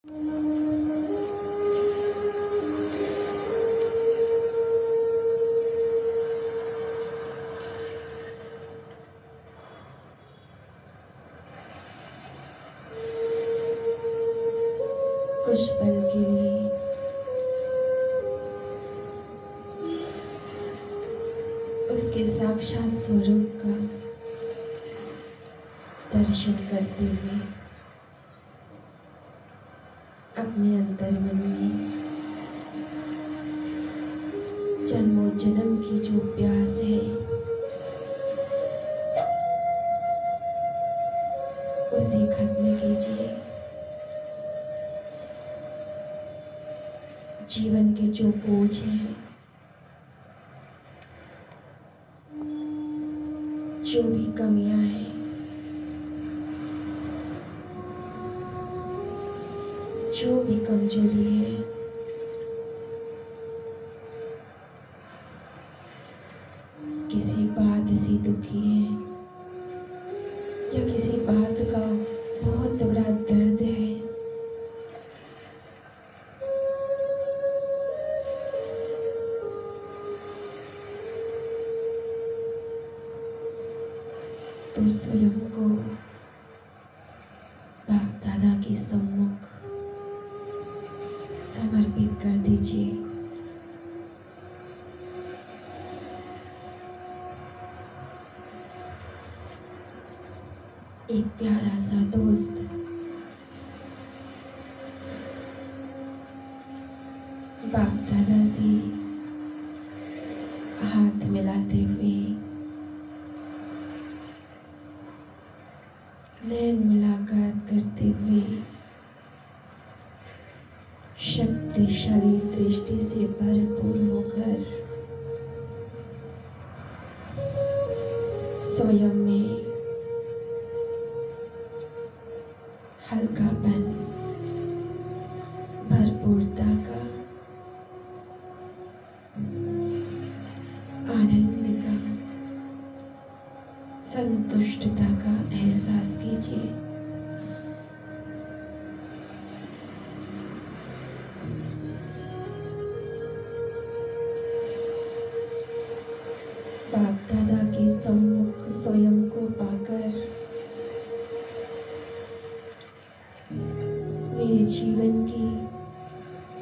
कुछ पल के लिए उसके साक्षात स्वरूप का दर्शन करते हुए अपने अंतर्मन में जन्मों जन्म की जो प्यास है उसे खत्म कीजिए। जीवन के जो बोझ हैं, जो भी कमियां हैं, जो भी कमजोरी है, किसी बात से दुखी है या किसी बात का बहुत बड़ा दर्द है, तो स्वयं को बाप दादा के सम्मुख समर्पित कर दीजिए। एक प्यारा सा दोस्त बाप दादा से हाथ मिलाते हुए नैन मुलाकात करते हुए शक्तिशाली दृष्टि से भरपूर होकर स्वयं में हल्कापन, भरपूरता का, आनंद का, संतुष्टता का एहसास कीजिए। बाप दादा के सम्मुख स्वयं को पाकर मेरे जीवन की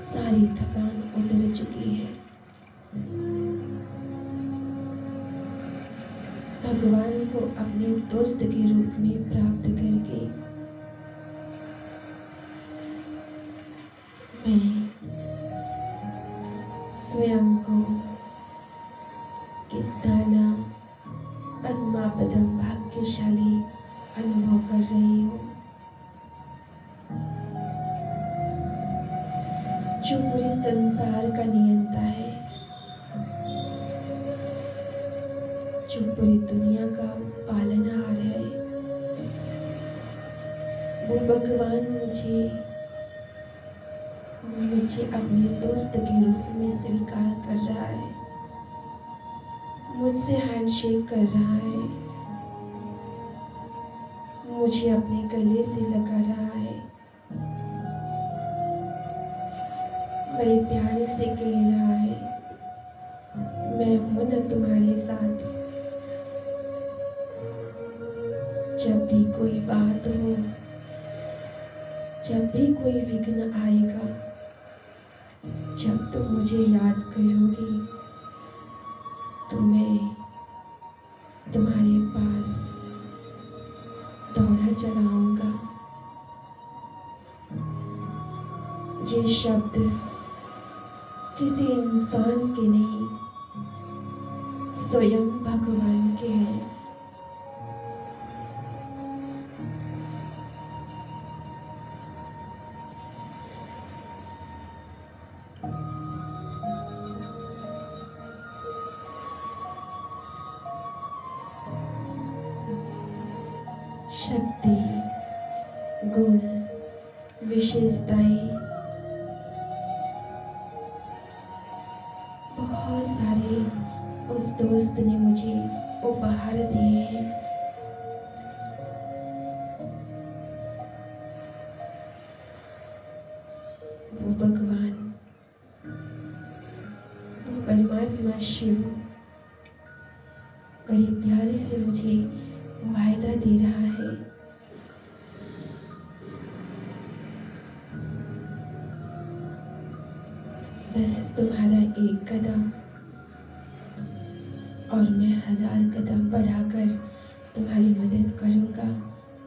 सारी थकान उतर चुकी है। भगवान को अपने दोस्त के रूप में प्राप्त करके मैं स्वयं को कितना ना पद्मापदम भाग्यशाली अनुभव कर रही हूँ, जो पूरे संसार का नियंता है, जो पूरी दुनिया का पालनहार है। वो भगवान मुझे अपने दोस्त के रूप में स्वीकार कर रहा है, मुझसे हैंडशेक कर रहा है, मुझे अपने गले से लगा रहा है, बड़े प्यार से कह रहा है, मैं हूं ना तुम्हारे साथ। जब भी कोई बात हो, जब भी कोई विघ्न आएगा, जब तुम मुझे याद करोगी तो मैं तुम्हारे पास दौड़ा चला आऊंगा। ये शब्द किसी इंसान के नहीं, स्वयं भगवान के हैं। शक्ति, गुण, विशेषताएं बहुत सारे उस दोस्त ने मुझे उपहार दिए हैं। वो भगवान, वो परमात्मा शिव बड़े प्यारे से मुझे वायदा दे रहा है, बस तुम्हारा एक कदम और मैं 1000 कदम बढ़ाकर तुम्हारी मदद करूंगा,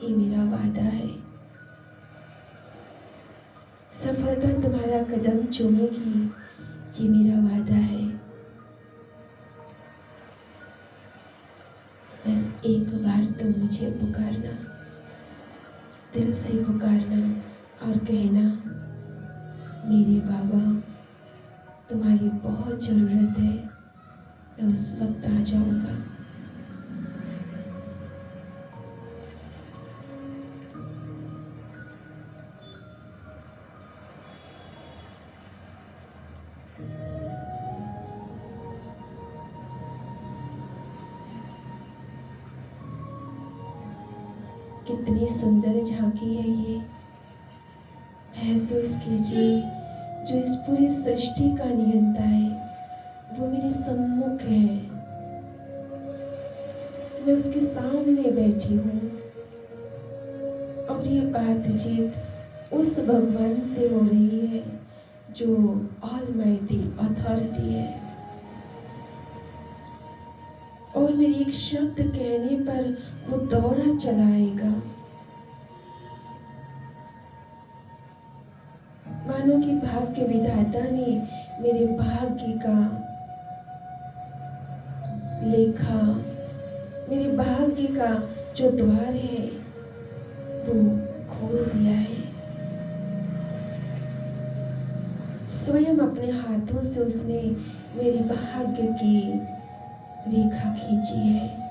ये मेरा वादा है। सफलता तुम्हारा कदम चूमेगी, ये मेरा वादा है। बस एक बार तुम मुझे पुकारना, दिल से पुकारना और कहना, मेरे बाबा तुम्हारी बहुत जरूरत है, मैं उस वक्त आ जाऊंगा। कितनी सुंदर झांकी है ये, महसूस कीजिए जो इस पूरी सृष्टि का नियंता है वो मेरे सम्मुख है, मैं उसके सामने बैठी हूँ और ये बातचीत उस भगवान से हो रही है जो ऑलमाइटी अथॉरिटी है, और मेरी एक शब्द कहने पर वो दौड़ा चला आएगा, मानो कि भाग्य विधाता ने मेरे भाग्य का लेखा, मेरे भाग्य का जो द्वार है वो खोल दिया है। स्वयं अपने हाथों से उसने मेरे भाग्य की रेखा खींची है।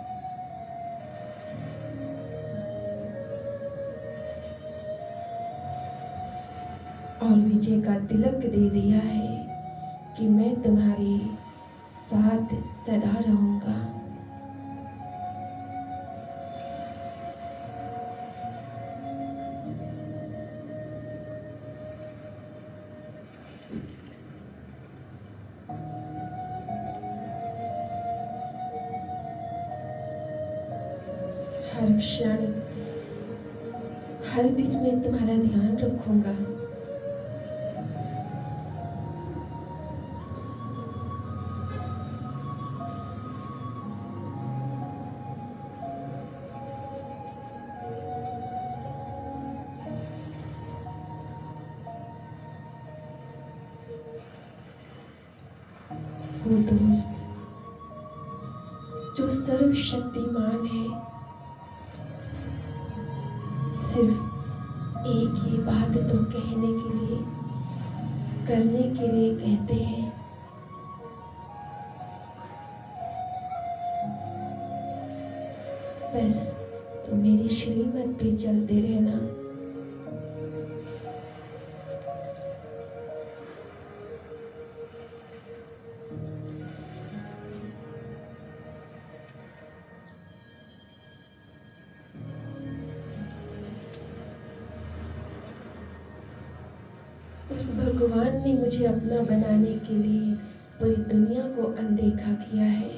और विजय का तिलक दे दिया है कि मैं तुम्हारे साथ सदा रहूंगा। हर क्षण हर दिन मैं तुम्हारा ध्यान रखूंगा। वो दोस्त जो सर्वशक्तिमान है, सिर्फ एक ही बात तो कहने के लिए, करने के लिए कहते हैं, बस तुम मेरी श्रीमत पे चलते रहना। उस भगवान ने मुझे अपना बनाने के लिए पूरी दुनिया को अनदेखा किया है।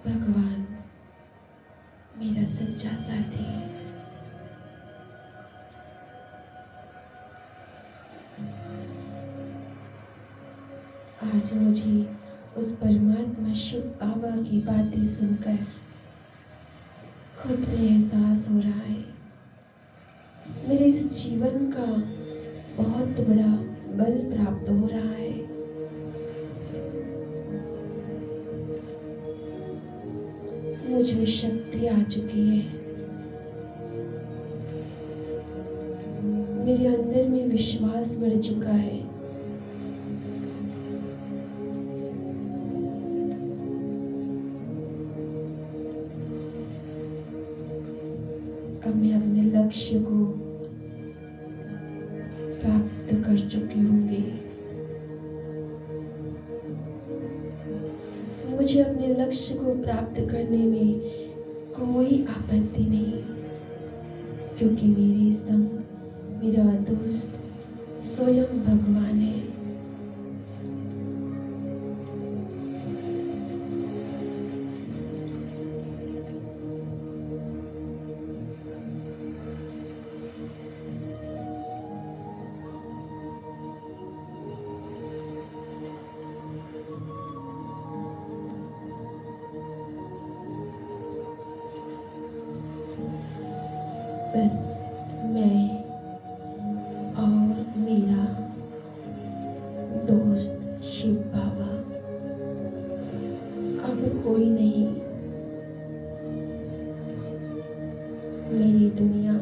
भगवान मेरा सच्चा साथी है। आज मुझे उस परमात्मा शिव बाबा की बातें सुनकर खुद में एहसास हो रहा है, मेरे इस जीवन का बहुत बड़ा बल प्राप्त हो रहा है। मुझ में शक्ति आ चुकी है, मेरे अंदर में विश्वास बढ़ चुका है। अब मैं अपने लक्ष्य को प्राप्त कर चुकी होंगी। मुझे अपने लक्ष्य को प्राप्त करने में कोई आपत्ति नहीं, क्योंकि मेरे संग मेरा दोस्त स्वयं भगवान है। बस मैं और मेरा दोस्त शिव बाबा, अब कोई नहीं। मेरी दुनिया,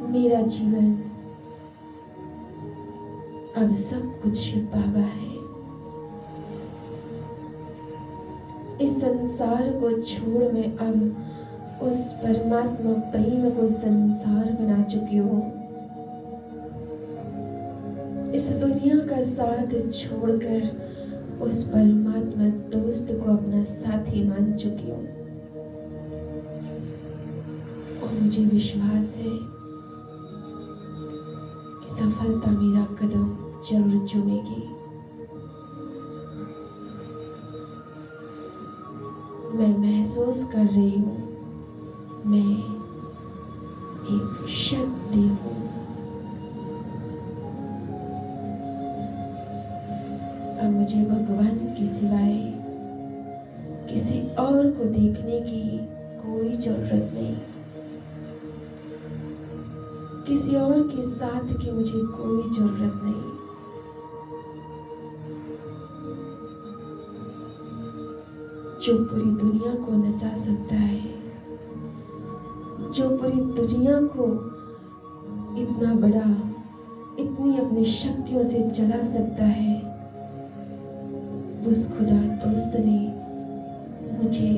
मेरा जीवन, अब सब कुछ शिव बाबा है। इस संसार को छोड़ मैं अब उस परमात्मा प्रेम को संसार बना चुकी हूँ। इस दुनिया का साथ छोड़कर उस परमात्मा दोस्त को अपना साथी मान चुकी हूँ। और मुझे विश्वास है कि सफलता मेरा कदम जरूर चूमेगी। मैं महसूस कर रही हूँ मैं एक शक्ति हूँ। अब मुझे भगवान के सिवाय किसी और को देखने की कोई जरूरत नहीं, किसी और के साथ की मुझे कोई जरूरत नहीं। जो पूरी दुनिया को नचा सकता है, जो पूरी दुनिया को इतना बड़ा, इतनी अपनी शक्तियों से चला सकता है, उस खुदा दोस्त ने मुझे